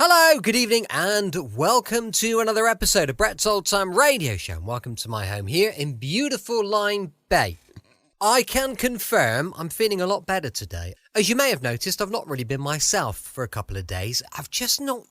Hello, good evening, and welcome to another episode of Brett's Old Time Radio Show. And welcome to my home here in beautiful Lyme Bay. I can confirm I'm feeling a lot better today. As you may have noticed, I've not really been myself for a couple of days. I've just not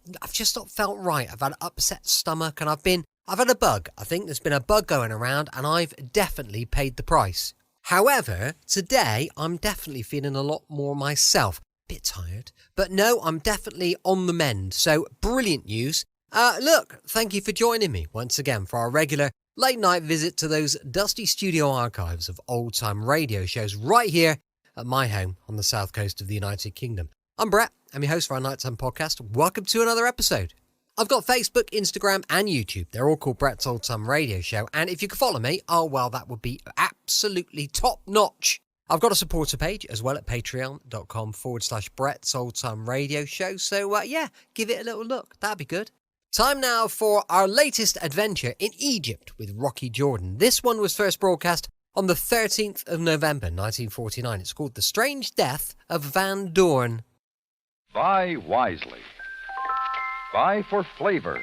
felt right. I've had an upset stomach and I've had a bug. I think there's been a bug going around and I've definitely paid the price. However, today I'm definitely feeling a lot more myself. Bit tired, but no, I'm definitely on the mend. So brilliant news. Look, thank you for joining me once again for our regular late night visit to those dusty studio archives of old time radio shows right here at my home on the south coast of the United Kingdom. I'm Brett, I'm your host for our nighttime podcast. Welcome to another episode. I've got Facebook, Instagram and YouTube. They're all called Brett's Old Time Radio Show. And if you could follow me, oh well, that would be absolutely top notch. I've got a supporter page as well at patreon.com/Brett's Old Time Radio Show. So, give it a little look. That'd be good. Time now for our latest adventure in Egypt with Rocky Jordan. This one was first broadcast on the 13th of November, 1949. It's called The Strange Death of Van Dorn. Buy wisely. Buy for flavor.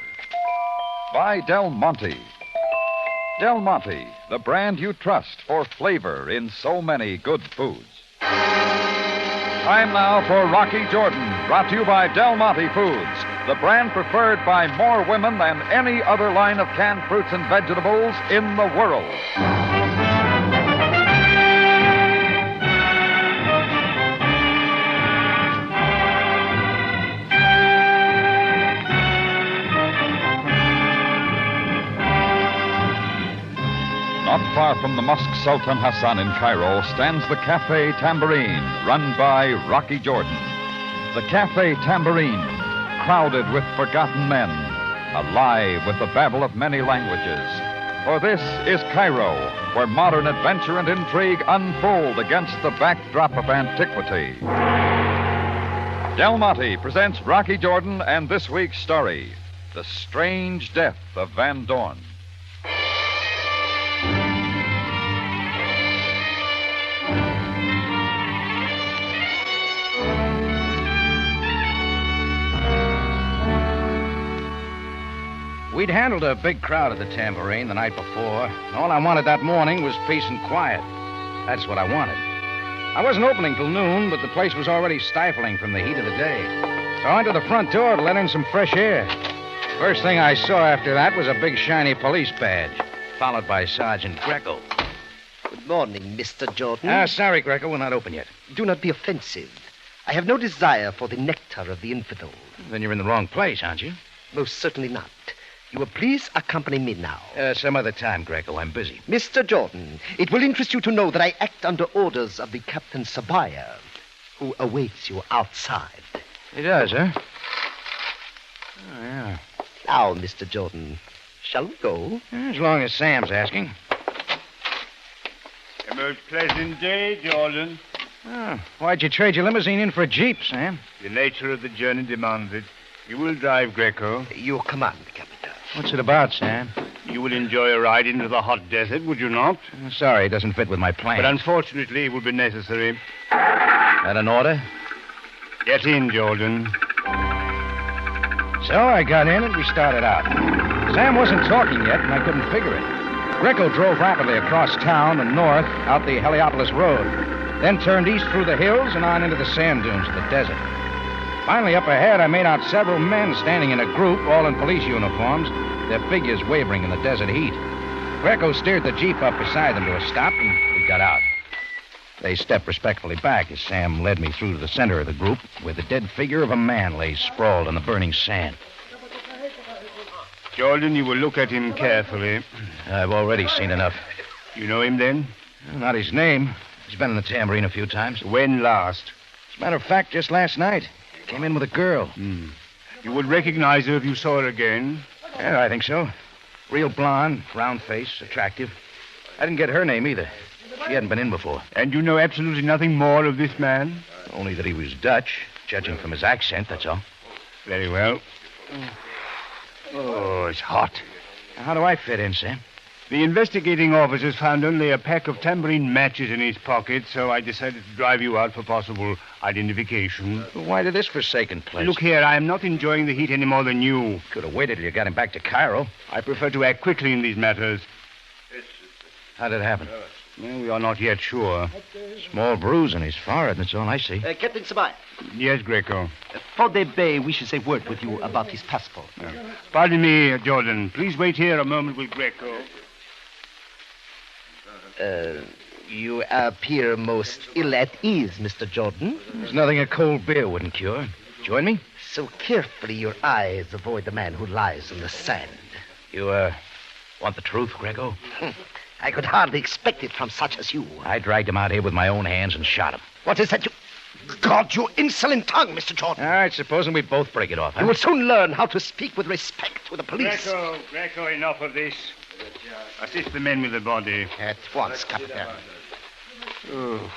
Buy Del Monte. Del Monte, the brand you trust for flavor in so many good foods. Time now for Rocky Jordan, brought to you by Del Monte Foods, the brand preferred by more women than any other line of canned fruits and vegetables in the world. Not far from the Mosque Sultan Hassan in Cairo stands the Café Tambourine, run by Rocky Jordan. The Café Tambourine, crowded with forgotten men, alive with the babble of many languages. For this is Cairo, where modern adventure and intrigue unfold against the backdrop of antiquity. Del Monte presents Rocky Jordan and this week's story, The Strange Death of Van Dorn. We'd handled a big crowd at the Tambourine the night before. All I wanted that morning was peace and quiet. That's what I wanted. I wasn't opening till noon, but the place was already stifling from the heat of the day. So I went to the front door to let in some fresh air. First thing I saw after that was a big shiny police badge, followed by Sergeant Greco. Good morning, Mr. Jordan. Sorry, Greco, we're not open yet. Do not be offensive. I have no desire for the nectar of the infidel. Then you're in the wrong place, aren't you? Most certainly not. You will please accompany me now. Some other time, Greco. I'm busy. Mr. Jordan, it will interest you to know that I act under orders of the Captain Sabaya, who awaits you outside. He does, huh? Oh, yeah. Now, Mr. Jordan, shall we go? As long as Sam's asking. A most pleasant day, Jordan. Oh, why'd you trade your limousine in for a Jeep, Sam? The nature of the journey demands it. You will drive, Greco. Your command, Captain. What's it about, Sam? You will enjoy a ride into the hot desert, would you not? Sorry, it doesn't fit with my plans. But unfortunately, it will be necessary. That an order? Get in, Jordan. So I got in and we started out. Sam wasn't talking yet, and I couldn't figure it. Greco drove rapidly across town and north out the Heliopolis Road, then turned east through the hills and on into the sand dunes of the desert. Finally, up ahead, I made out several men standing in a group, all in police uniforms, their figures wavering in the desert heat. Greco steered the Jeep up beside them to a stop, and we got out. They stepped respectfully back as Sam led me through to the center of the group, where the dead figure of a man lay sprawled on the burning sand. Jordan, you will look at him carefully. I've already seen enough. You know him, then? Not his name. He's been in the Tambourine a few times. When last? As a matter of fact, just last night. Came in with a girl. You would recognize her if you saw her again? Yeah, I think so. Real blonde, round face, attractive. I didn't get her name either. She hadn't been in before. And you know absolutely nothing more of this man? Only that he was Dutch, judging from his accent, that's all. Very well. Oh, it's hot. How do I fit in, Sam? The investigating officers found only a pack of tambourine matches in his pocket, so I decided to drive you out for possible identification. Why to this forsaken place? Look here, I am not enjoying the heat any more than you. Could have waited till you got him back to Cairo. I prefer to act quickly in these matters. How did it happen? Well, we are not yet sure. Small bruise on his forehead, that's all I see. Captain Sabaya, Yes, Greco. Father Bay wishes a word with you about his passport. Pardon me, Jordan. Please wait here a moment with Greco. You appear most ill at ease, Mr. Jordan. There's nothing a cold beer wouldn't cure. Join me? So carefully your eyes avoid the man who lies in the sand. You, want the truth, Greco? I could hardly expect it from such as you. I dragged him out here with my own hands and shot him. What is that you... God, you insolent tongue, Mr. Jordan. All right, supposing we both break it off, huh? You will soon learn how to speak with respect to the police. Greco, enough of this. Assist the men with the body. At once, Captain. Oh,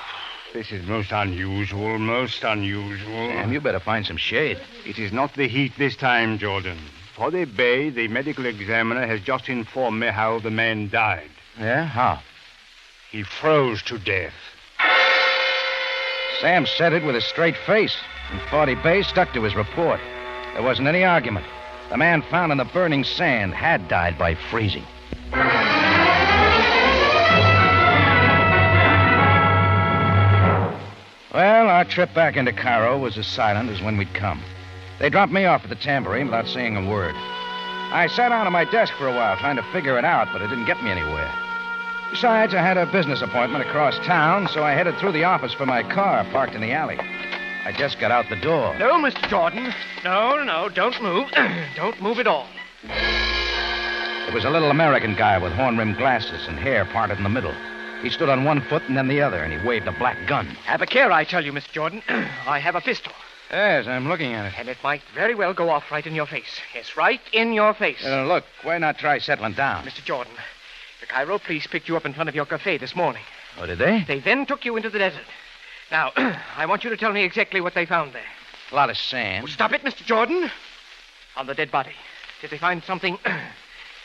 this is most unusual, most unusual. Sam, you better find some shade. It is not the heat this time, Jordan. Father Bay, the medical examiner, has just informed me how the man died. Yeah? How? He froze to death. Sam said it with a straight face, and Forty Bay stuck to his report. There wasn't any argument. The man found in the burning sand had died by freezing. Well, our trip back into Cairo was as silent as when we'd come. They dropped me off at the tambourine without saying a word. I sat down at my desk for a while trying to figure it out, but it didn't get me anywhere. Besides, I had a business appointment across town, so I headed through the office for my car parked in the alley. I just got out the door. No, Mr. Jordan. No, don't move. Don't move at all. There was a little American guy with horn-rimmed glasses and hair parted in the middle. He stood on one foot and then the other, and he waved a black gun. Have a care, I tell you, Mr. Jordan. I have a pistol, Yes, I'm looking at it. and it might very well go off right in your face. Yes, right in your face. Look, why not try settling down? Mr. Jordan, the Cairo police picked you up in front of your cafe this morning. Oh, did they? They then took you into the desert. Now, I want you to tell me exactly what they found there. A lot of sand. Stop it, Mr. Jordan. On the dead body, did they find something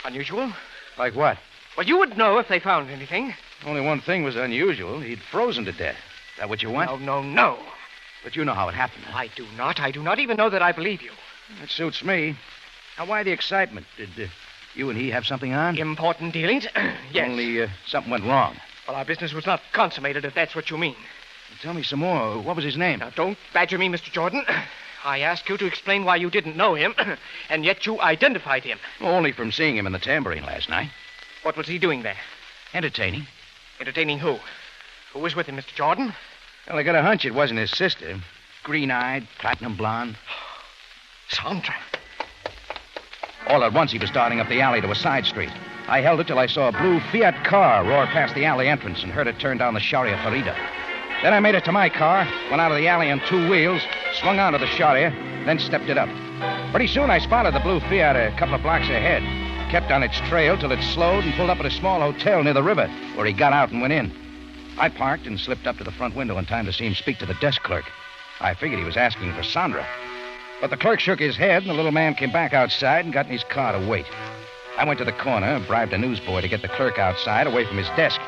unusual? Like what? Well, you would know if they found anything. Only one thing was unusual. He'd frozen to death. Is that what you want? No. But you know how it happened. Huh? I do not. I do not even know that I believe you. That suits me. Now, why the excitement? Did you and he have something on? Important dealings? Yes. Only something went wrong. Well, our business was not consummated, if that's what you mean. Tell me some more. What was his name? Now, don't badger me, Mr. Jordan. I asked you to explain why you didn't know him, and yet you identified him. Only from seeing him in the tambourine last night. What was he doing there? Entertaining. Entertaining who? Who was with him, Mr. Jordan? Well, I got a hunch it wasn't his sister. Green-eyed, platinum blonde. Sandra. All at once, he was darting up the alley to a side street. I held it till I saw a blue Fiat car roar past the alley entrance and heard it turn down the Sharia Farida. Then I made it to my car, went out of the alley on two wheels, swung onto the Sharia, then stepped it up. Pretty soon, I spotted the blue Fiat a couple of blocks ahead. Kept on its trail till it slowed and pulled up at a small hotel near the river, where he got out and went in. I parked and slipped up to the front window in time to see him speak to the desk clerk. I figured he was asking for Sandra. But the clerk shook his head, and the little man came back outside and got in his car to wait. I went to the corner, bribed a newsboy to get the clerk outside, away from his desk.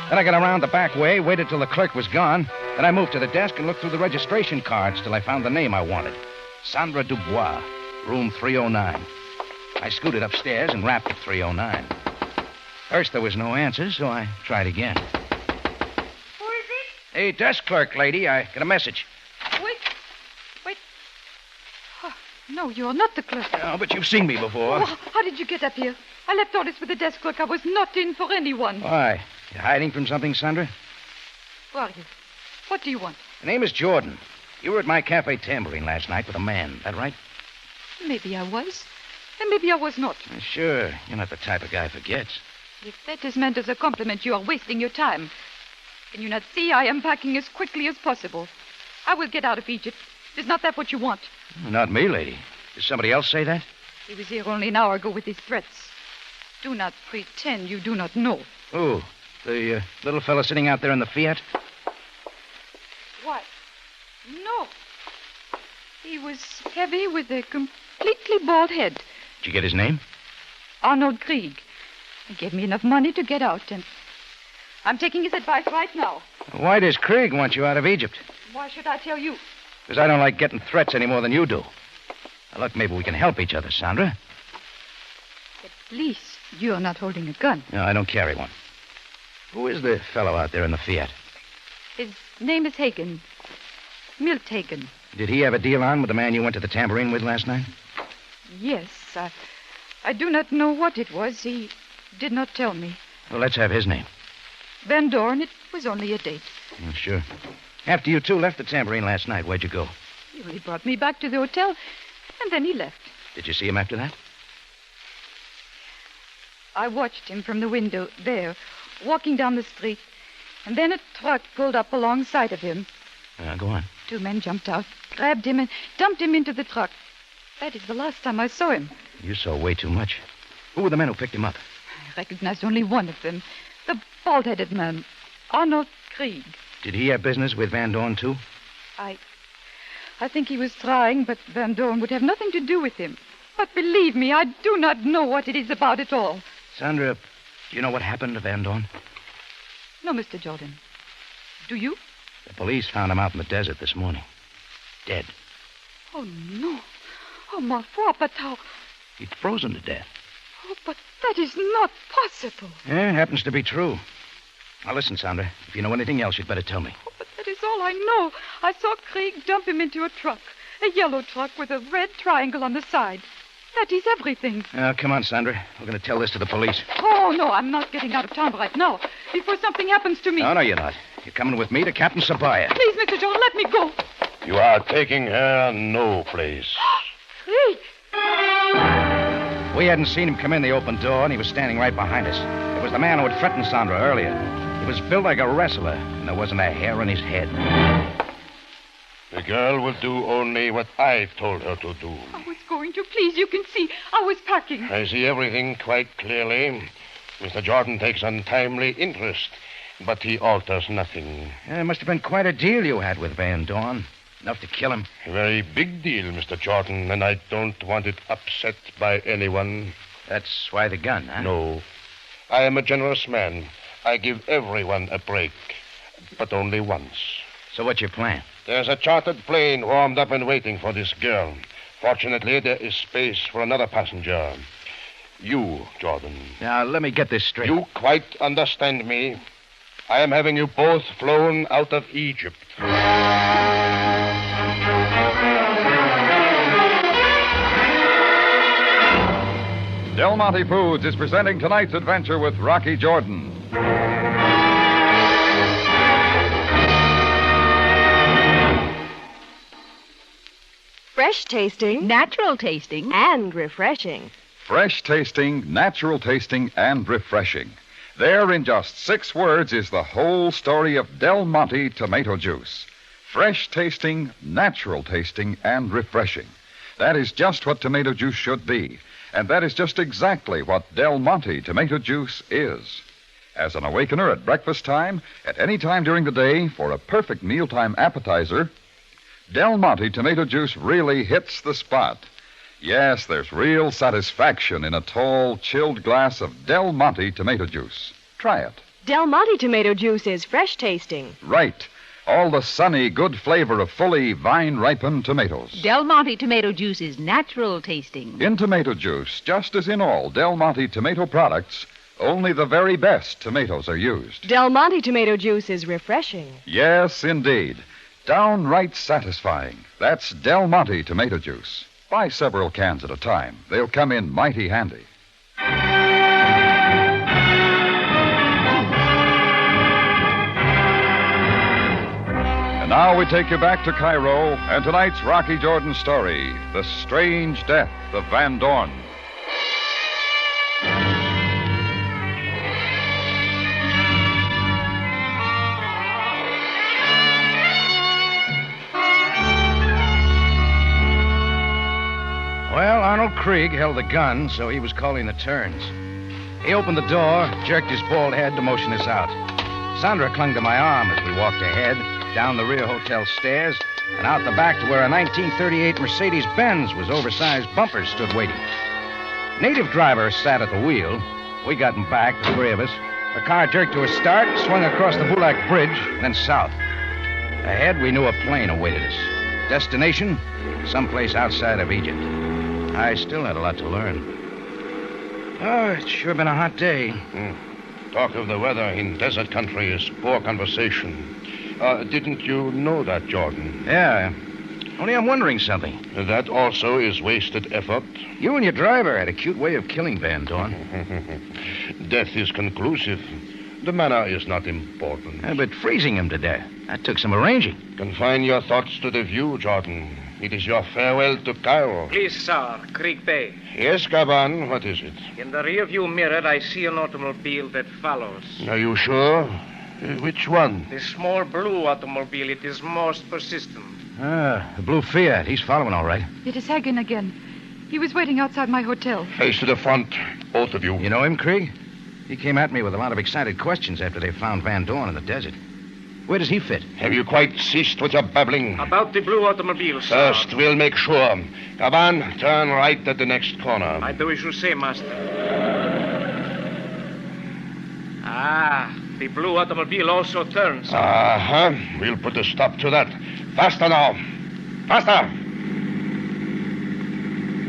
Then I got around the back way, waited till the clerk was gone. Then I moved to the desk and looked through the registration cards till I found the name I wanted. Sandra Dubois, room 309. I scooted upstairs and rapped at 309. First, there was no answer, so I tried again. Who is it? Hey, desk clerk lady, I got a message. Wait. Oh, no, you're not the clerk. Oh, but you've seen me before. Oh, how did you get up here? I left orders with the desk clerk. I was not in for anyone. Why? You hiding from something, Sandra? Who are you? What do you want? The name is Jordan. You were at my cafe tambourine last night with a man. That right? Maybe I was, and maybe I was not. Sure. You're not the type of guy who forgets. If that is meant as a compliment, you are wasting your time. Can you not see I am packing as quickly as possible? I will get out of Egypt. Is not that what you want? Not me, lady. Did somebody else say that? He was here only an hour ago with his threats. Do not pretend you do not know. Who? The little fella sitting out there in the Fiat? What? No. He was heavy with a completely bald head. Did you get his name? Arnold Krieg. He gave me enough money to get out, and I'm taking his advice right now. Why does Krieg want you out of Egypt? Why should I tell you? Because I don't like getting threats any more than you do. Now, look, maybe we can help each other, Sandra. At least you're not holding a gun. No, I don't carry one. Who is the fellow out there in the Fiat? His name is Hagen. Milt Hagen. Did he have a deal on with the man you went to the tambourine with last night? Yes, I do not know what it was. He did not tell me. Well, let's have his name. Van Dorn, it was only a date. Oh, sure. After you two left the tambourine last night, where'd you go? He only brought me back to the hotel, and then he left. Did you see him after that? I watched him from the window there, walking down the street, and then a truck pulled up alongside of him. Go on. 2 men jumped out, grabbed him, and dumped him into the truck. That is the last time I saw him. You saw way too much. Who were the men who picked him up? I recognized only one of them, the bald-headed man, Arnold Krieg. Did he have business with Van Dorn, too? I think he was trying, but Van Dorn would have nothing to do with him. But believe me, I do not know what it is about at all. Sandra, do you know what happened to Van Dorn? No, Mr. Jordan. Do you? The police found him out in the desert this morning. Dead. Oh, no. Oh, ma foi, but how... He'd frozen to death. Oh, but that is not possible. Yeah, happens to be true. Now, listen, Sandra. If you know anything else, you'd better tell me. Oh, but that is all I know. I saw Krieg dump him into a truck. A yellow truck with a red triangle on the side. That is everything. Come on, Sandra. We're going to tell this to the police. Oh, no, I'm not getting out of town right now. Before something happens to me. No, you're not. You're coming with me to Captain Sabaya. Please, Mr. Jordan, let me go. You are taking her no place. Krieg! We hadn't seen him come in the open door, and he was standing right behind us. It was the man who had threatened Sandra earlier. He was built like a wrestler, and there wasn't a hair on his head. The girl will do only what I've told her to do. I was going to. Please, you can see. I was packing. I see everything quite clearly. Mr. Jordan takes untimely interest, but he alters nothing. It must have been quite a deal you had with Van Dorn. Enough to kill him. A very big deal, Mr. Jordan, and I don't want it upset by anyone. That's why the gun, huh? No. I am a generous man. I give everyone a break, but only once. So what's your plan? There's a chartered plane warmed up and waiting for this girl. Fortunately, there is space for another passenger. You, Jordan. Now, let me get this straight. You quite understand me. I am having you both flown out of Egypt. Del Monte Foods is presenting tonight's adventure with Rocky Jordan. Fresh tasting, Natural tasting. and refreshing. Fresh tasting, natural tasting, and refreshing. There, in just 6 words, is the whole story of Del Monte tomato juice. Fresh tasting, natural tasting, and refreshing. That is just what tomato juice should be. And that is just exactly what Del Monte tomato juice is. As an awakener at breakfast time, at any time during the day, for a perfect mealtime appetizer, Del Monte tomato juice really hits the spot. Yes, there's real satisfaction in a tall, chilled glass of Del Monte tomato juice. Try it. Del Monte tomato juice is fresh tasting. Right. All the sunny, good flavor of fully vine-ripened tomatoes. Del Monte tomato juice is natural tasting. In tomato juice, just as in all Del Monte tomato products, only the very best tomatoes are used. Del Monte tomato juice is refreshing. Yes, indeed. Downright satisfying. That's Del Monte tomato juice. Buy several cans at a time. They'll come in mighty handy. And now we take you back to Cairo and tonight's Rocky Jordan story, The Strange Death of Van Dorn. Well, Arnold Krieg held the gun, so he was calling the turns. He opened the door, jerked his bald head to motion us out. Sandra clung to my arm as we walked ahead, down the rear hotel stairs, and out the back to where a 1938 Mercedes-Benz with oversized bumpers stood waiting. Native driver sat at the wheel. We got him back, the 3 of us, The car jerked to a start, swung across the Bulak Bridge, then south. Ahead, we knew a plane awaited us. Destination? Someplace outside of Egypt. I still had a lot to learn. Oh, it's sure been a hot day. Talk of the weather in desert country is poor conversation. Didn't you know that, Jordan? Yeah. Only I'm wondering something. That also is wasted effort. You and your driver had a cute way of killing Van Dorn. Death is conclusive. The manner is not important. Yeah, but freezing him to death, that took some arranging. Confine your thoughts to the view, Jordan. It is your farewell to Cairo. Please, sir, Creek Bay. Yes, Gaban, what is it? In the rearview mirror, I see an automobile that follows. Are you sure? Which one? The small blue automobile. It is most persistent. Ah, the blue Fiat. He's following all right. It is Hagen again. He was waiting outside my hotel. Face to the front, both of you. You know him, Krieg? He came at me with a lot of excited questions after they found Van Dorn in the desert. Where does he fit? Have you quite ceased with your babbling? About the blue automobile, sir. First, we'll make sure. Gaban, turn right at the next corner. I do as you say, master. Ah, the blue automobile also turns. Uh-huh. We'll put a stop to that. Faster now. Faster.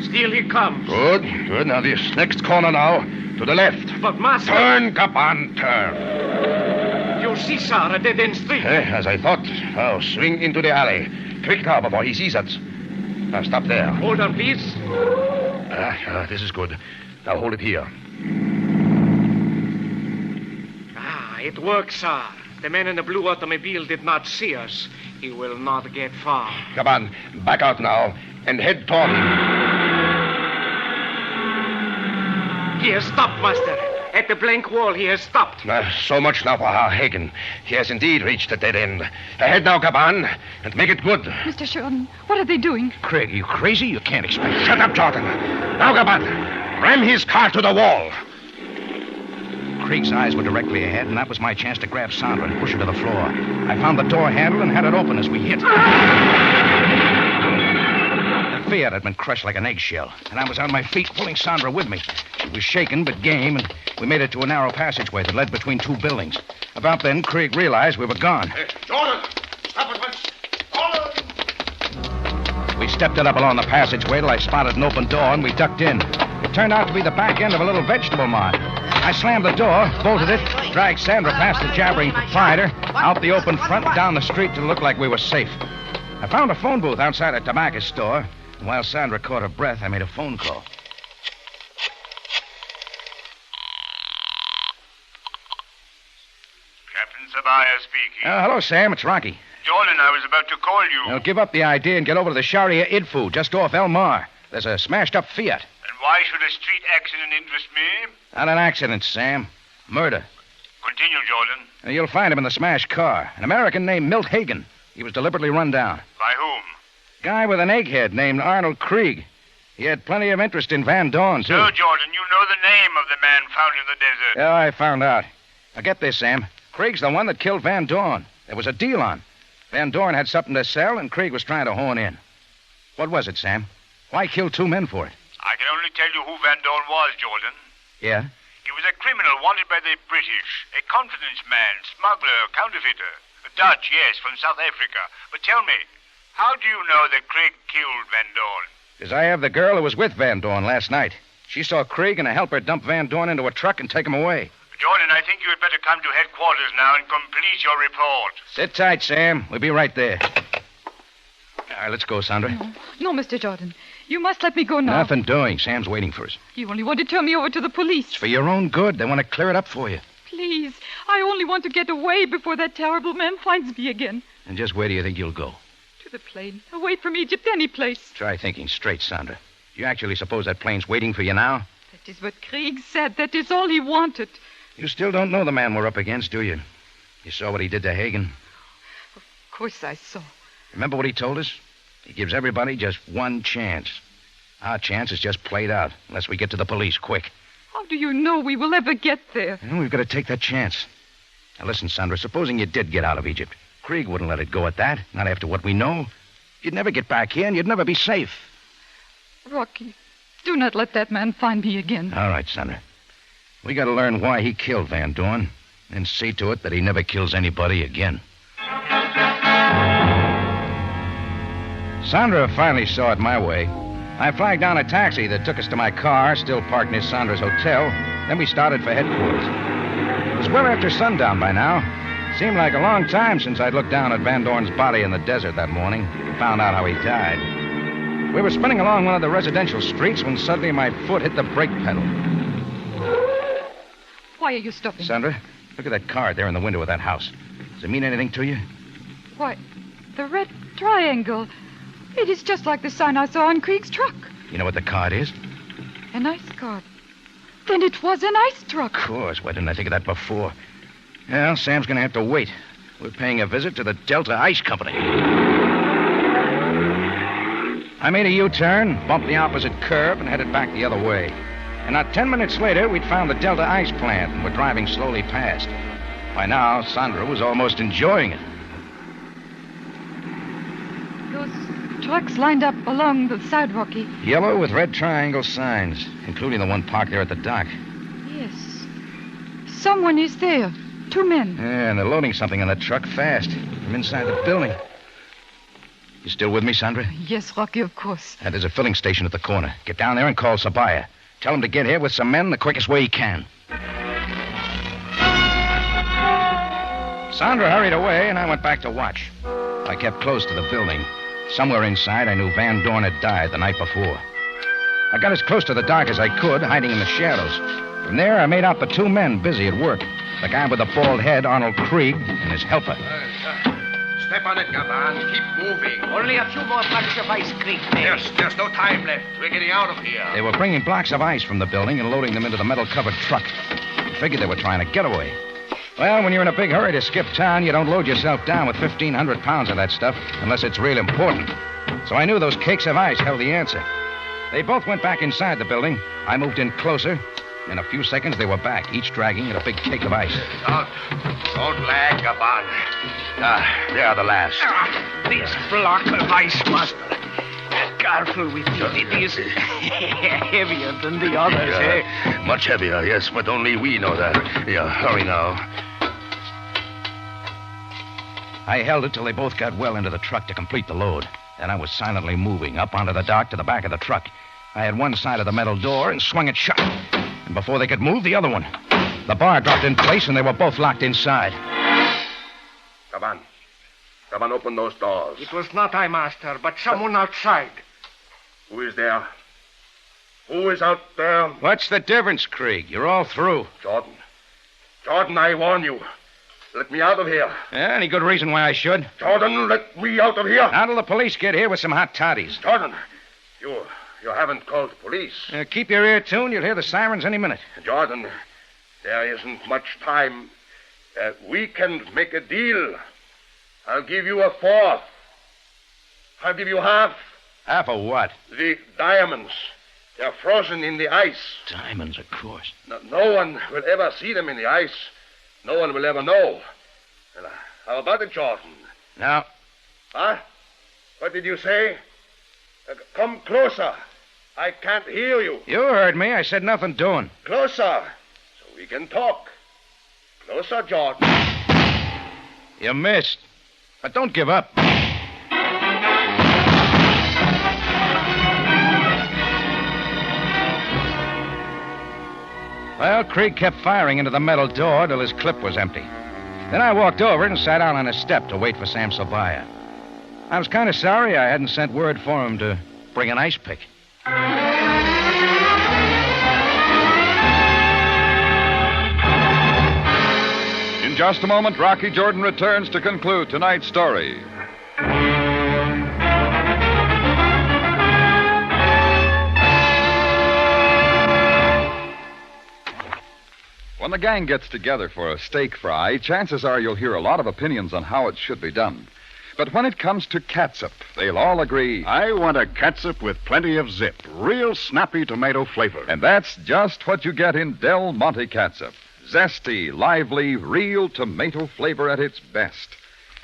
Still he comes. Good, good. Now this next corner now. To the left. But, master... Turn, Gaban, turn. You see, sir, a dead-end street. As I thought. Now, swing into the alley. Quick now, before he sees us. Now, stop there. Hold on, please. This is good. Now, hold it here. Ah, it works, sir. The man in the blue automobile did not see us. He will not get far. Gaban, back out now and head toward him. He has stopped, master. At the blank wall, he has stopped. So much now for our Hagen. He has indeed reached the dead end. Ahead now, Gaban, and make it good. Mr. Sheridan, what are they doing? Craig, are you crazy? You can't expect... Shut up, Jordan. Now, Gaban, ram his car to the wall. Krieg's eyes were directly ahead, and that was my chance to grab Sandra and push her to the floor. I found the door handle and had it open as we hit. The Fiat had been crushed like an eggshell, and I was on my feet pulling Sandra with me. She was shaken but game, and we made it to a narrow passageway that led between two buildings. About then, Krieg realized we were gone. Jordan, stop at once. Jordan! We stepped it up along the passageway till I spotted an open door, and we ducked in. It turned out to be the back end of a little vegetable mart. I slammed the door, bolted it, dragged Sandra past the jabbering proprietor, out the open front and down the street to look like we were safe. I found a phone booth outside a tobacco store, and while Sandra caught her breath, I made a phone call. Captain Sabaya speaking. Hello, Sam. It's Rocky. Jordan, I was about to call you. Now, give up the idea and get over to the Sharia Idfu, just off El Mar. There's a smashed-up Fiat. And why should a street accident interest me? Not an accident, Sam. Murder. Continue, Jordan. You'll find him in the smashed car. An American named Milt Hagen. He was deliberately run down. By whom? Guy with an egghead named Arnold Krieg. He had plenty of interest in Van Dorn, too. No, Jordan, you know the name of the man found in the desert. Yeah, I found out. Now, get this, Sam. Krieg's the one that killed Van Dorn. There was a deal on. Van Dorn had something to sell, and Krieg was trying to horn in. What was it, Sam? Why kill two men for it? I can only tell you who Van Dorn was, Jordan. Yeah? He was a criminal wanted by the British. A confidence man, smuggler, counterfeiter. A Dutch, yes, from South Africa. But tell me, how do you know that Krieg killed Van Dorn? Because I have the girl who was with Van Dorn last night. She saw Krieg and a helper dump Van Dorn into a truck and take him away. Jordan, I think you had better come to headquarters now and complete your report. Sit tight, Sam. We'll be right there. All right, let's go, Sandra. No, Mr. Jordan. You must let me go now. Nothing doing. Sam's waiting for us. You only want to turn me over to the police. It's for your own good. They want to clear it up for you. Please. I only want to get away before that terrible man finds me again. And just where do you think you'll go? To the plane. Away from Egypt, any place. Try thinking straight, Sandra. Do you actually suppose that plane's waiting for you now? That is what Krieg said. That is all he wanted. You still don't know the man we're up against, do you? You saw what he did to Hagen. Of course I saw. Remember what he told us? He gives everybody just one chance. Our chance is just played out, unless we get to the police quick. How do you know we will ever get there? Well, we've got to take that chance. Now, listen, Sandra, supposing you did get out of Egypt. Krieg wouldn't let it go at that, not after what we know. You'd never get back here, and you'd never be safe. Rocky, do not let that man find me again. All right, Sandra. We got to learn why he killed Van Dorn, and see to it that he never kills anybody again. Sandra finally saw it my way. I flagged down a taxi that took us to my car, still parked near Sandra's hotel. Then we started for headquarters. It was well after sundown by now. Seemed like a long time since I'd looked down at Van Dorn's body in the desert that morning and found out how he died. We were spinning along one of the residential streets when suddenly my foot hit the brake pedal. Why are you stopping? Sandra, look at that card there in the window of that house. Does it mean anything to you? Why, the red triangle. It is just like the sign I saw on Krieg's truck. You know what the card is? An ice card. Then it was an ice truck. Of course. Why didn't I think of that before? Well, Sam's going to have to wait. We're paying a visit to the Delta Ice Company. I made a U-turn, bumped the opposite curve, and headed back the other way. And not 10 minutes later, we'd found the Delta Ice plant and were driving slowly past. By now, Sandra was almost enjoying it. Those trucks lined up along the sidewalk. Yellow with red triangle signs, including the one parked there at the dock. Yes. Someone is there. 2 men. Yeah, and they're loading something on the truck fast from inside the building. You still with me, Sandra? Yes, Rocky, of course. There's a filling station at the corner. Get down there and call Sabaya. Tell him to get here with some men the quickest way he can. Sandra hurried away, and I went back to watch. I kept close to the building. Somewhere inside, I knew Van Dorn had died the night before. I got as close to the dock as I could, hiding in the shadows. From there, I made out the 2 men busy at work. The guy with the bald head, Arnold Krieg, and his helper. Step on it, Gavan. Keep moving. Only a few more blocks of ice, Krieg. There's no time left. We're getting out of here. They were bringing blocks of ice from the building and loading them into the metal-covered truck. I figured they were trying to get away. Well, when you're in a big hurry to skip town, you don't load yourself down with 1,500 pounds of that stuff unless it's real important. So I knew those cakes of ice held the answer. They both went back inside the building. I moved in closer. In a few seconds, they were back, each dragging at a big cake of ice. Don't lag, Gavan. They are the last. This block of ice must... Careful with it. It is heavier than the others, eh? Much heavier, yes, but only we know that. Yeah, hurry now. I held it till they both got well into the truck to complete the load. Then I was silently moving up onto the dock to the back of the truck. I had one side of the metal door and swung it shut. And before they could move, the other one. The bar dropped in place, and they were both locked inside. Gavan, open those doors. It was not I, Master, but someone outside. Who is there? Who is out there? What's the difference, Krieg? You're all through. Jordan, I warn you. Let me out of here. Yeah, any good reason why I should? Jordan, let me out of here. Not till the police get here with some hot toddies. Jordan, you haven't called the police. Keep your ear tuned. You'll hear the sirens any minute. Jordan, there isn't much time. We can make a deal. I'll give you a fourth. I'll give you half. Half of what? The diamonds. They're frozen in the ice. Diamonds, of course. No one will ever see them in the ice. No one will ever know. Well, how about it, Jordan? No. Huh? What did you say? Come closer. I can't hear you. You heard me. I said nothing doing. Closer, so we can talk. Closer, Jordan. You missed. But don't give up. Well, Krieg kept firing into the metal door till his clip was empty. Then I walked over and sat down on a step to wait for Sam Sabaya. I was kind of sorry I hadn't sent word for him to bring an ice pick. In just a moment, Rocky Jordan returns to conclude tonight's story. When the gang gets together for a steak fry, chances are you'll hear a lot of opinions on how it should be done. But when it comes to catsup, they'll all agree. I want a catsup with plenty of zip. Real snappy tomato flavor. And that's just what you get in Del Monte catsup. Zesty, lively, real tomato flavor at its best.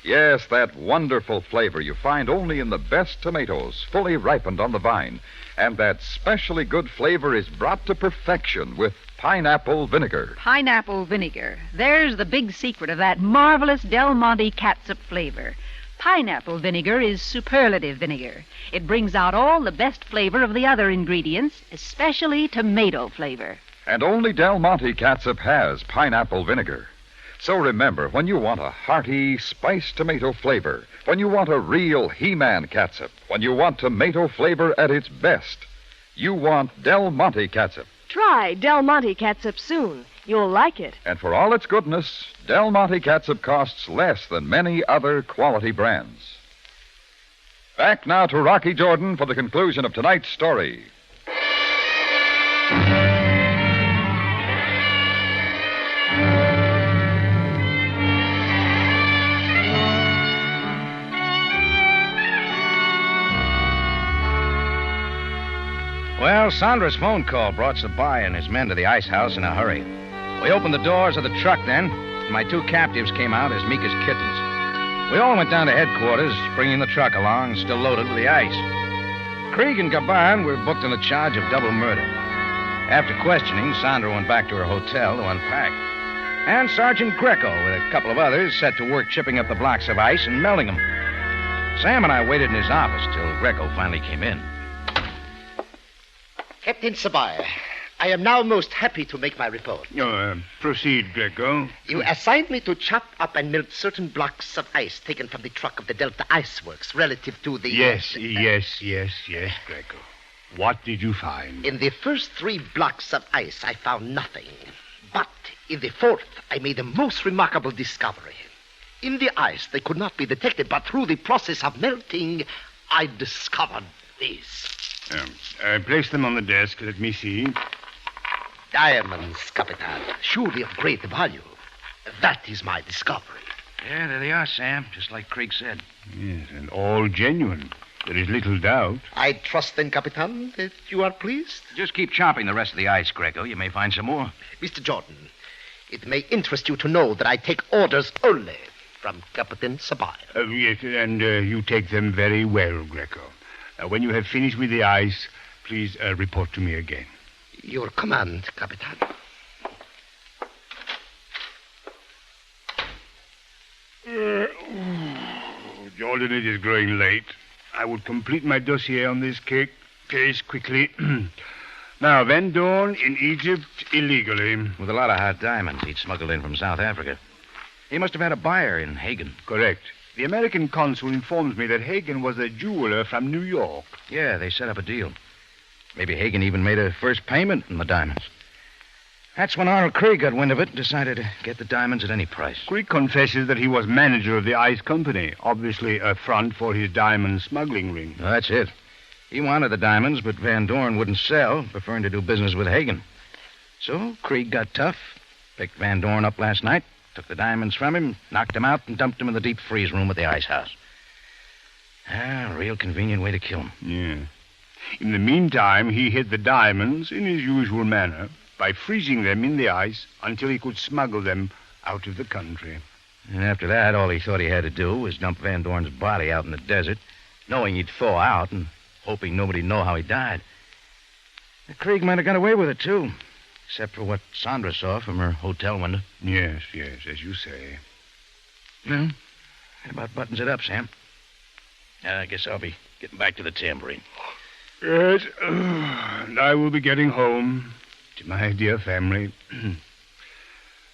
Yes, that wonderful flavor you find only in the best tomatoes, fully ripened on the vine. And that specially good flavor is brought to perfection with pineapple vinegar. Pineapple vinegar. There's the big secret of that marvelous Del Monte catsup flavor. Pineapple vinegar is superlative vinegar. It brings out all the best flavor of the other ingredients, especially tomato flavor. And only Del Monte catsup has pineapple vinegar. So remember, when you want a hearty, spiced tomato flavor, when you want a real He-Man catsup, when you want tomato flavor at its best, you want Del Monte catsup. Try Del Monte catsup soon. You'll like it. And for all its goodness, Del Monte catsup costs less than many other quality brands. Back now to Rocky Jordan for the conclusion of tonight's story. Well, Sandra's phone call brought Sabaya and his men to the ice house in a hurry. We opened the doors of the truck then, and my two captives came out as meek as kittens. We all went down to headquarters, bringing the truck along, still loaded with the ice. Krieg and Gaban were booked on a charge of double murder. After questioning, Sandra went back to her hotel to unpack. And Sergeant Greco, with a couple of others, set to work chipping up the blocks of ice and melting them. Sam and I waited in his office till Greco finally came in. Captain Sabaya, I am now most happy to make my report. Proceed, Greco. You assigned me to chop up and melt certain blocks of ice taken from the truck of the Delta Ice Works relative to the... Yes, Greco. What did you find? In the first 3 blocks of ice, I found nothing. But in the 4th, I made a most remarkable discovery. In the ice, they could not be detected, but through the process of melting, I discovered these. Place them on the desk. Let me see. Diamonds, Capitan. Surely of great value. That is my discovery. Yeah, there they are, Sam, just like Krieg said. Yes, and all genuine. There is little doubt. I trust then, Capitan, that you are pleased? Just keep chopping the rest of the ice, Greco. You may find some more. Mr. Jordan, it may interest you to know that I take orders only from Captain Sabaya. Yes, and you take them very well, Greco. When you have finished with the ice, please report to me again. Your command, Capitan. Jordan, it is growing late. I would complete my dossier on this case quickly. Now, then, Dorn in Egypt illegally. With a lot of hot diamonds he'd smuggled in from South Africa. He must have had a buyer in Hagen. Correct. The American consul informs me that Hagen was a jeweler from New York. Yeah, they set up a deal. Maybe Hagen even made a first payment in the diamonds. That's when Arnold Krieg got wind of it and decided to get the diamonds at any price. Krieg confesses that he was manager of the ice company, obviously a front for his diamond smuggling ring. Well, that's it. He wanted the diamonds, but Van Dorn wouldn't sell, preferring to do business with Hagen. So Krieg got tough, picked Van Dorn up last night, took the diamonds from him, knocked him out, and dumped him in the deep freeze room at the ice house. A real convenient way to kill him. Yeah. In the meantime, he hid the diamonds in his usual manner by freezing them in the ice until he could smuggle them out of the country. And after that, all he thought he had to do was dump Van Dorn's body out in the desert, knowing he'd thaw out and hoping nobody'd know how he died. The Krieg might have got away with it, too, except for what Sandra saw from her hotel window. Yes, as you say. Well, that about buttons it up, Sam. I guess I'll be getting back to the tambourine. Yes, and I will be getting home to my dear family.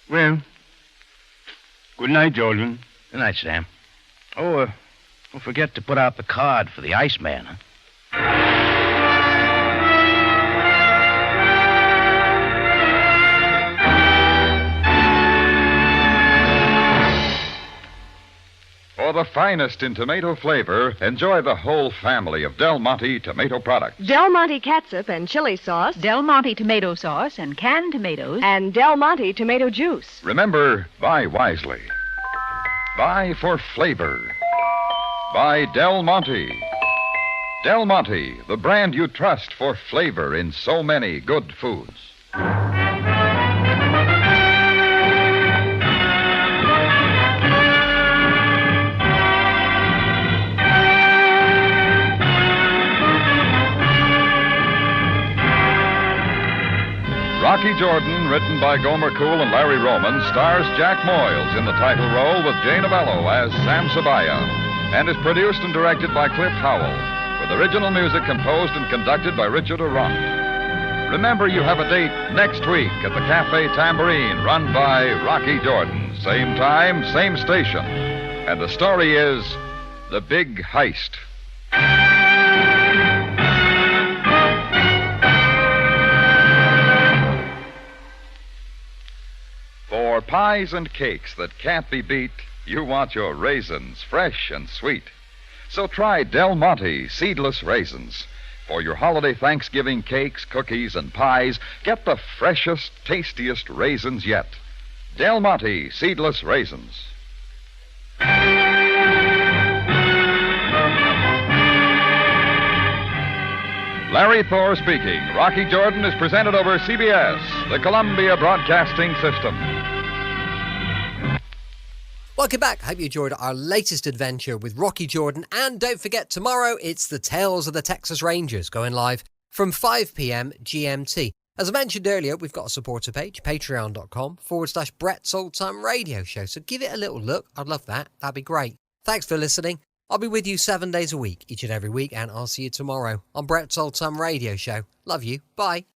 Well, good night, Jordan. Good night, Sam. Oh, don't forget to put out the card for the Iceman, huh? For the finest in tomato flavor, enjoy the whole family of Del Monte tomato products. Del Monte catsup and chili sauce. Del Monte tomato sauce and canned tomatoes. And Del Monte tomato juice. Remember, buy wisely. Buy for flavor. Buy Del Monte. Del Monte, the brand you trust for flavor in so many good foods. Rocky Jordan, written by Gomer Cool and Larry Roman, stars Jack Moyles in the title role with Jane Avello as Sam Sabaya, and is produced and directed by Cliff Howell, with original music composed and conducted by Richard Arant. Remember, you have a date next week at the Cafe Tambourine, run by Rocky Jordan. Same time, same station. And the story is The Big Heist. For pies and cakes that can't be beat, you want your raisins fresh and sweet. So try Del Monte seedless raisins. For your holiday Thanksgiving cakes, cookies, and pies, get the freshest, tastiest raisins yet. Del Monte seedless raisins. Larry Thor speaking. Rocky Jordan is presented over CBS, the Columbia Broadcasting System. Welcome back. Hope you enjoyed our latest adventure with Rocky Jordan. And don't forget, tomorrow it's the Tales of the Texas Rangers going live from 5 p.m. GMT. As I mentioned earlier, we've got a supporter page, patreon.com/Brett's Old Time Radio Show. So give it a little look. I'd love that. That'd be great. Thanks for listening. I'll be with you 7 days a week, each and every week, and I'll see you tomorrow on Brett's Old Time Radio Show. Love you. Bye.